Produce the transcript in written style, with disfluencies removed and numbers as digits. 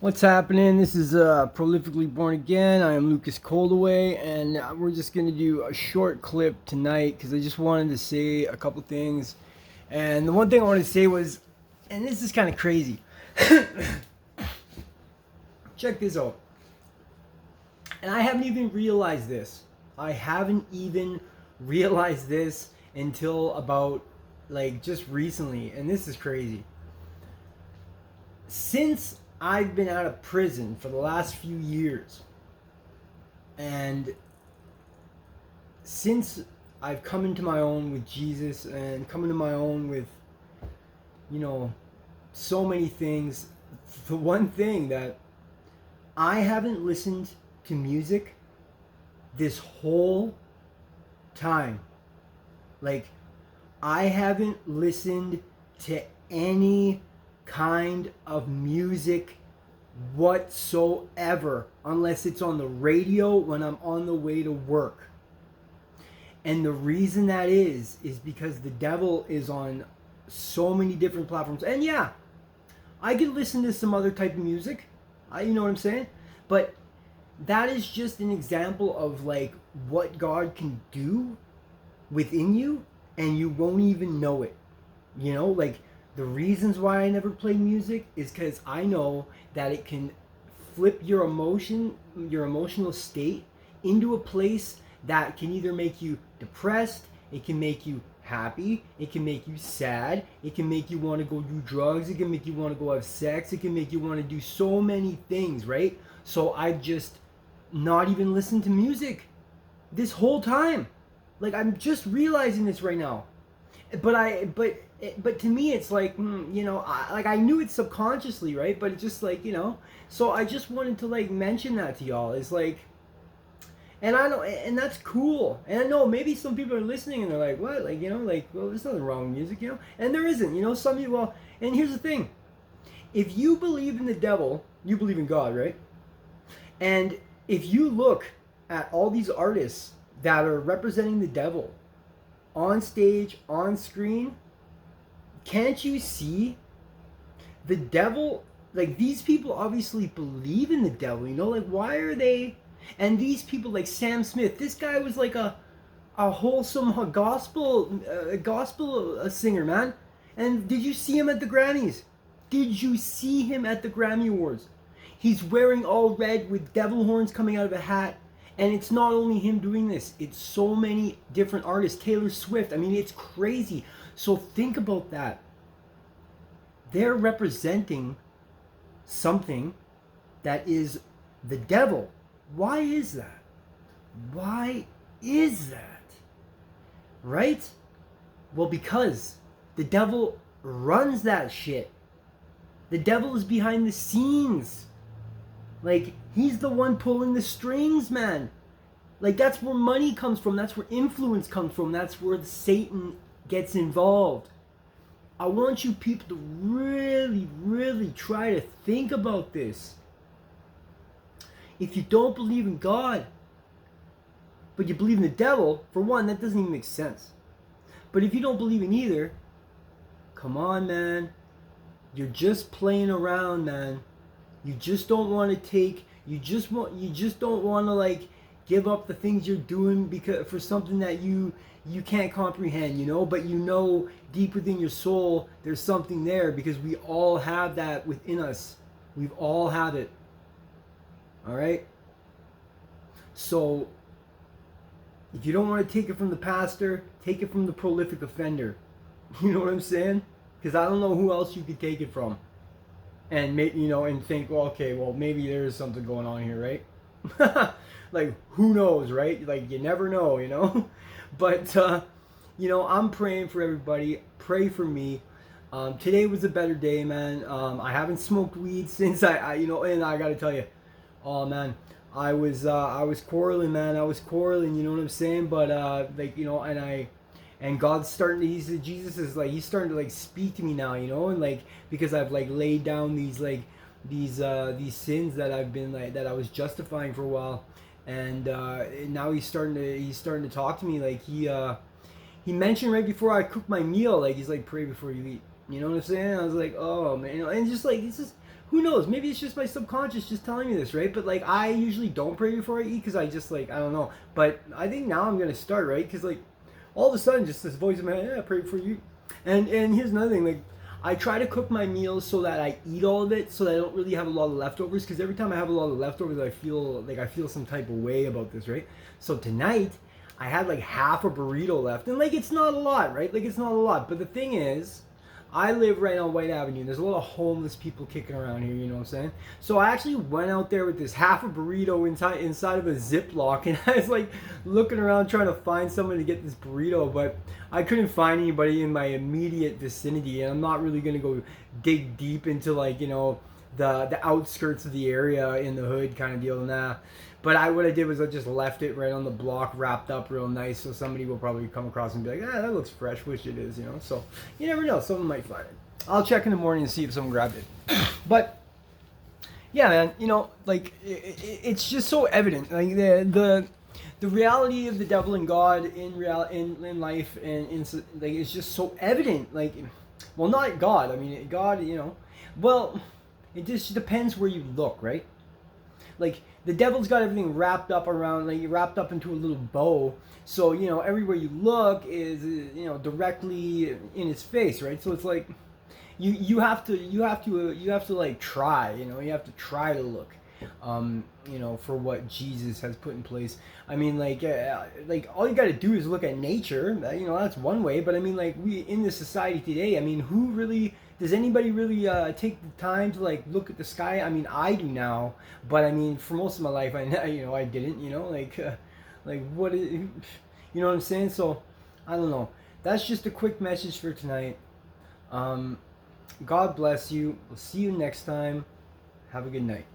What's happening? This is Prolifically Born Again. I am Lucas Coldaway, and we're just going to do a short clip tonight because I just wanted to say a couple things. And the one thing I wanted to say was, and this is kind of crazy. Check this out. And I haven't even realized this. I haven't even realized this until about just recently, and this is crazy. Since I've been out of prison for the last few years, and since I've come into my own with Jesus and come into my own with, you know, so many things, the one thing that I haven't listened to music this whole time. Like, I haven't listened to any kind of music whatsoever unless it's on the radio when I'm on the way to work. And the reason that is because the devil is on so many different platforms. And yeah, I could listen to some other type of music. You know what I'm saying? But that is just an example of like what God can do within you and you won't even know it. You know, like the reasons why I never play music is because I know that it can flip your emotional state into a place that can either make you depressed, it can make you happy, it can make you sad, it can make you want to go do drugs, it can make you want to go have sex, it can make you want to do so many things, right? So I've just not even listened to music this whole time. Like, I'm just realizing this right now. But to me it's like, I knew it subconsciously, right? But it's just like, so I just wanted to like mention that to y'all. It's like, and I know, and that's cool. And I know maybe some people are listening and they're like, what? Like, well, there's nothing wrong with music, and there isn't. Some people, well, and here's the thing. If you believe in the devil, you believe in God, right? And if you look at all these artists that are representing the devil on stage, on screen, can't you see the devil? Like, these people obviously believe in the devil, like, why are they? And these people like Sam Smith, this guy was like a wholesome gospel singer, man. And did you see him at the Grammys? Did you see him at the Grammy Awards? He's wearing all red with devil horns coming out of a hat. And it's not only him doing this, it's so many different artists. Taylor Swift, I mean, it's crazy. So think about that. They're representing something that is the devil. Why is that? Why is that? Right? Well, because the devil runs that shit. The devil is behind the scenes. Like, he's the one pulling the strings, man. Like, that's where money comes from. That's where influence comes from. That's where Satan gets involved. I want you people to really, really try to think about this. If you don't believe in God, but you believe in the devil, for one, that doesn't even make sense. But if you don't believe in either, come on, man. You're just playing around, man. You just don't want to take, you just don't want to like give up the things you're doing because for something that you can't comprehend, but deep within your soul there's something there, because we all have that within us. We've all have it. All right? So if you don't want to take it from the pastor, take it from the prolific offender. You know what I'm saying? Because I don't know who else you could take it from. And and think, well, okay, well, maybe there's something going on here, right? Like, who knows, right? Like, you never know. But I'm praying for everybody. Pray for me. Today was a better day, man. I haven't smoked weed since and I gotta tell you, oh man, I was quarreling, man. I was quarreling, you know what I'm saying? But and God's starting to, Jesus is like, he's starting to like speak to me now, and like, because I've like laid down these sins that I've been like, that I was justifying for a while, and now he's starting to talk to me. Like, he mentioned right before I cooked my meal, like, he's like, pray before you eat. You know what I'm saying? I was like, oh man, and just like, it's just, who knows? Maybe it's just my subconscious just telling me this, right? But like, I usually don't pray before I eat because I just like, I don't know. But I think now I'm gonna start, right? Because like, all of a sudden, just this voice in my head, yeah, pray before you. And here's another thing, like, I try to cook my meals so that I eat all of it, so that I don't really have a lot of leftovers. Because every time I have a lot of leftovers, I feel some type of way about this, right? So tonight, I had like half a burrito left, and like it's not a lot, right? Like it's not a lot. But the thing is, I live right on White Avenue. There's a lot of homeless people kicking around here, you know what I'm saying? So I actually went out there with this half a burrito inside of a Ziploc, and I was like looking around trying to find someone to get this burrito, but I couldn't find anybody in my immediate vicinity, and I'm not really gonna go dig deep into like, you know, the outskirts of the area in the hood kind of deal. Nah. But what I did was I just left it right on the block, wrapped up real nice, so somebody will probably come across and be like, ah, that looks fresh, which it is, you know. So you never know, someone might find it. I'll check in the morning and see if someone grabbed it. But yeah, man, you know, like it's just so evident, like the reality of the devil and God in life and in like it's just so evident. Like, well, not God. I mean, God, you know, well, it just depends where you look, right? Like the devil's got everything wrapped up around, like wrapped up into a little bow. So you know, everywhere you look is, you know, directly in his face, right? So it's like you have to like try, you know, you have to try to look, you know, for what Jesus has put in place. I mean, like all you got to do is look at nature. You know, that's one way. But I mean, like we in this society today, I mean, who really does anybody really take the time to like look at the sky? I mean, I do now, but I mean, for most of my life, I didn't. You know, like what is, you know what I'm saying? So I don't know. That's just a quick message for tonight. God bless you. We'll see you next time. Have a good night.